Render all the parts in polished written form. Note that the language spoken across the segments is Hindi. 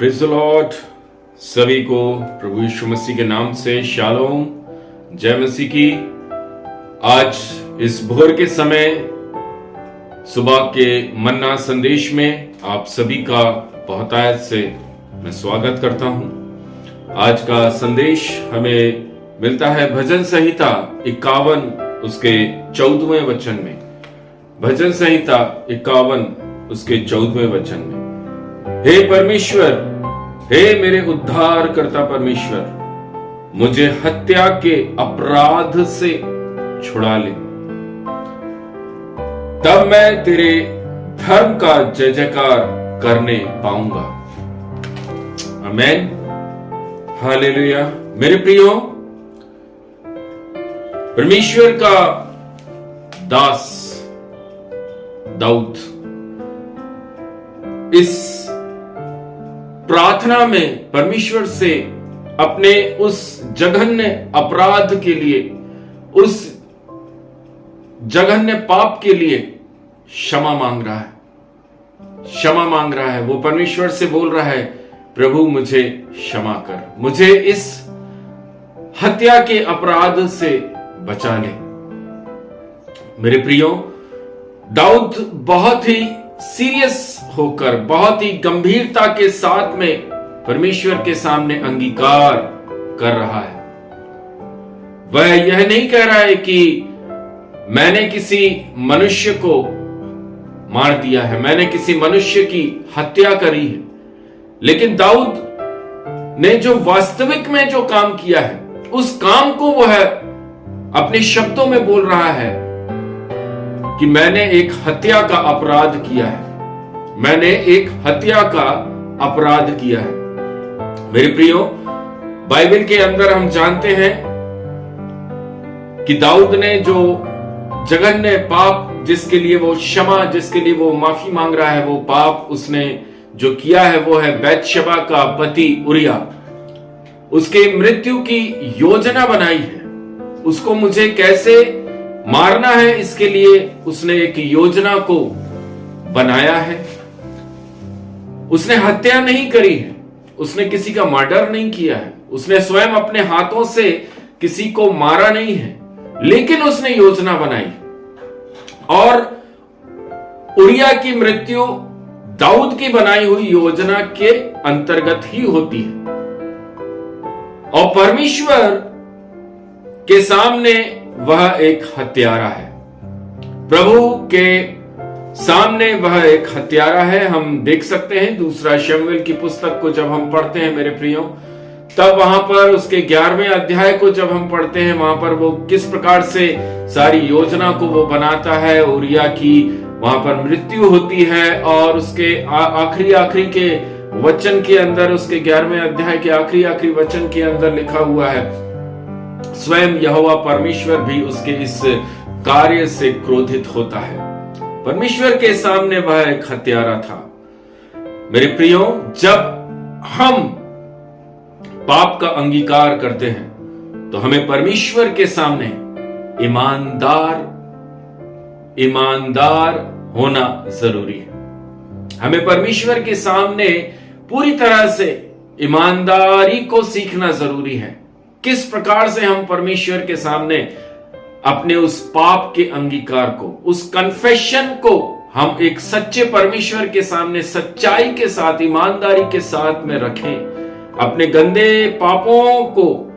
Praise the Lord. सभी को प्रभु यीशु मसीह के नाम से शालोम, जय मसीह की। आज इस भोर के समय सुबह के मन्ना संदेश में आप सभी का बहुतायत से मैं स्वागत करता हूं। आज का संदेश हमें मिलता है भजन संहिता 51 उसके 14वें वचन में। भजन संहिता 51 उसके 14वें वचन में, हे परमेश्वर, हे मेरे उद्धार करता परमेश्वर, मुझे हत्या के अपराध से छुड़ा ले, तब मैं तेरे धर्म का जय जयकार करने पाऊंगा। आमीन, हालेलुया। मेरे प्रियो, परमेश्वर का दास दाऊद इस प्रार्थना में परमेश्वर से अपने उस जघन्य अपराध के लिए, उस जघन्य पाप के लिए क्षमा मांग रहा है, क्षमा मांग रहा है। वो परमेश्वर से बोल रहा है, प्रभु मुझे क्षमा कर, मुझे इस हत्या के अपराध से बचा ले। मेरे प्रियो, दाऊद बहुत ही सीरियस होकर, बहुत ही गंभीरता के साथ में परमेश्वर के सामने अंगीकार कर रहा है। वह यह नहीं कह रहा है कि मैंने किसी मनुष्य को मार दिया है, मैंने किसी मनुष्य की हत्या करी है, लेकिन दाऊद ने जो वास्तविक में जो काम किया है, उस काम को वह अपने शब्दों में बोल रहा है कि मैंने एक हत्या का अपराध किया है, मैंने एक हत्या का अपराध किया है। मेरे प्रियो, बाइबल के अंदर हम जानते हैं कि दाऊद ने जो जघन्य पाप, जिसके लिए वो क्षमा, जिसके लिए वो माफी मांग रहा है, वो पाप उसने जो किया है वो है बैतशबा का पति उरिया। उसके मृत्यु की योजना बनाई है, उसको मुझे कैसे मारना है, इसके लिए उसने एक योजना को बनाया है। उसने हत्या नहीं करी है, उसने किसी का मर्डर नहीं किया है, उसने स्वयं अपने हाथों से किसी को मारा नहीं है, लेकिन उसने योजना बनाई और उरिया की मृत्यु दाऊद की बनाई हुई योजना के अंतर्गत ही होती है। और परमेश्वर के सामने वह एक हत्यारा है, प्रभु के सामने वह एक हत्यारा है। हम देख सकते हैं दूसरा शमूएल की पुस्तक को जब हम पढ़ते हैं मेरे प्रियो, तब वहां पर उसके 11वें अध्याय को जब हम पढ़ते हैं, वहां पर वो किस प्रकार से सारी योजना को वो बनाता है। उरिया की वहां पर मृत्यु होती है और उसके आखिरी के वचन के अंदर, उसके 11वें अध्याय के आखिरी वचन के अंदर लिखा हुआ है, स्वयं यहोवा परमेश्वर भी उसके इस कार्य से क्रोधित होता है। परमेश्वर के सामने वह एक हत्यारा था। मेरे प्रियो, जब हम पाप का अंगीकार करते हैं तो हमें परमेश्वर के सामने ईमानदार होना जरूरी है। हमें परमेश्वर के सामने पूरी तरह से ईमानदारी को सीखना जरूरी है। किस प्रकार से हम परमेश्वर के सामने अपने उस पाप के अंगीकार को, उस कन्फेशन को हम एक सच्चे परमेश्वर के सामने सच्चाई के साथ, ईमानदारी के साथ में रखें। अपने गंदे पापों को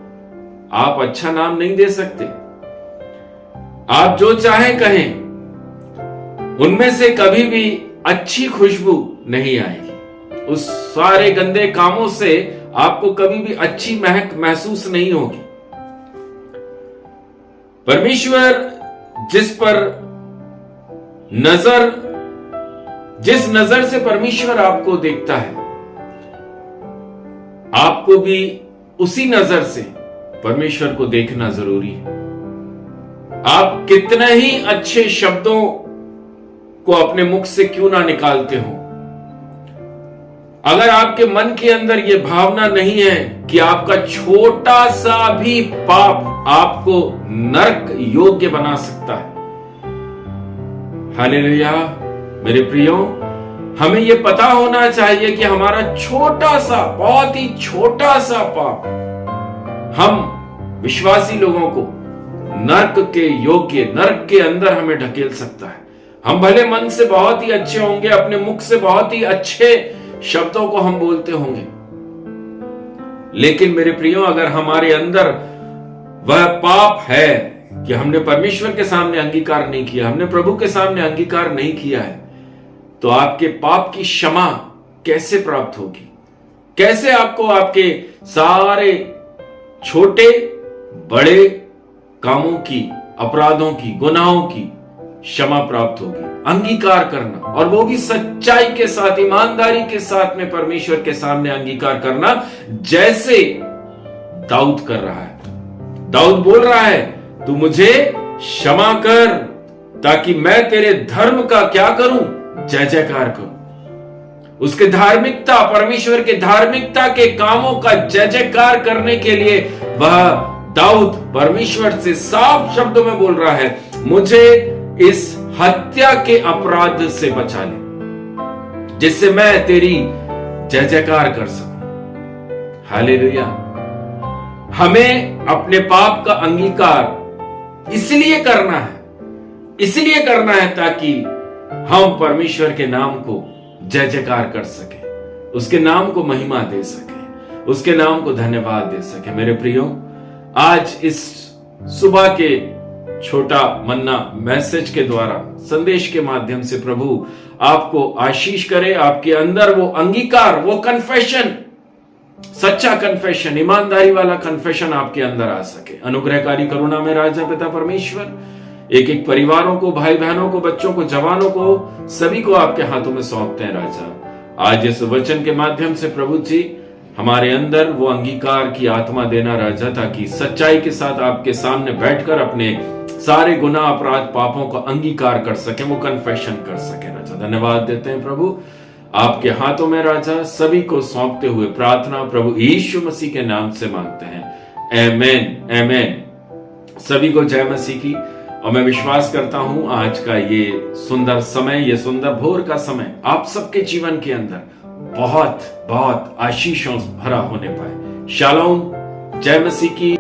आप अच्छा नाम नहीं दे सकते, आप जो चाहे कहें, उनमें से कभी भी अच्छी खुशबू नहीं आएगी। उस सारे गंदे कामों से आपको कभी भी अच्छी महक महसूस नहीं होगी। परमेश्वर जिस नजर से परमेश्वर आपको देखता है, आपको भी उसी नजर से परमेश्वर को देखना जरूरी है। आप कितने ही अच्छे शब्दों को अपने मुख से क्यों ना निकालते हो, अगर आपके मन के अंदर यह भावना नहीं है कि आपका छोटा सा भी पाप आपको नरक योग्य बना सकता है, हालेलुया। मेरे प्रियो, हमें यह पता होना चाहिए कि हमारा छोटा सा, बहुत ही छोटा सा पाप हम विश्वासी लोगों को नरक के योग्य, नरक के अंदर हमें ढकेल सकता है। हम भले मन से बहुत ही अच्छे होंगे, अपने मुख से बहुत ही अच्छे शब्दों को हम बोलते होंगे, लेकिन मेरे प्रियो, अगर हमारे अंदर वह पाप है कि हमने परमेश्वर के सामने अंगीकार नहीं किया, हमने प्रभु के सामने अंगीकार नहीं किया है, तो आपके पाप की क्षमा कैसे प्राप्त होगी? कैसे आपको आपके सारे छोटे बड़े कामों की, अपराधों की, गुनाहों की क्षमा प्राप्त होगी? अंगीकार करना, और वो भी सच्चाई के साथ, ईमानदारी के साथ में परमेश्वर के सामने अंगीकार करना, जैसे दाऊद कर रहा है। दाऊद बोल रहा है, तू मुझे क्षमा कर ताकि मैं तेरे धर्म का क्या करूं? जय जयकार करूं। उसके धार्मिकता, परमेश्वर के धार्मिकता के कामों का जय जयकार करने के लिए वह दाऊद परमेश्वर से साफ शब्दों में बोल रहा है, मुझे इस हत्या के अपराध से बचा ले, जिससे मैं तेरी जय जयकार कर सकूं। हालेलुया। हमें अपने पाप का अंगीकार इसलिए करना है ताकि हम परमेश्वर के नाम को जय जयकार कर सके, उसके नाम को महिमा दे सके, उसके नाम को धन्यवाद दे सके। मेरे प्रियो, आज इस सुबह के छोटा मन्ना मैसेज के द्वारा, संदेश के माध्यम से प्रभु आपको आशीष करे, आपके अंदर वो अंगीकार, वो कन्फेशन, सच्चा कन्फेशन, ईमानदारी वाला कन्फेशन आपके अंदर आ सके। अनुग्रहकारी करुणा में राजा पिता परमेश्वर एक एक परिवारों को, भाई बहनों को, बच्चों को, जवानों को, सभी को आपके हाथों में सौंपते हैं राजा। आज इस वचन के माध्यम से प्रभु जी हमारे अंदर वो अंगीकार की आत्मा देना राजा, ताकि सच्चाई के साथ आपके सामने बैठकर अपने सारे गुनाह, अपराध, पापों का अंगीकार कर सके, वो कन्फेशन कर सके राजा। धन्यवाद देते हैं प्रभु, आपके हाथों में राजा सभी को सौंपते हुए प्रार्थना प्रभु यीशु मसीह के नाम से मांगते हैं, आमेन आमेन। सभी को जय मसीह की। और मैं विश्वास करता हूं आज का ये सुंदर समय, ये सुंदर भोर का समय आप सबके जीवन के अंदर बहुत बहुत आशीषों भरा होने पाए। शालोम, जय मसीह की।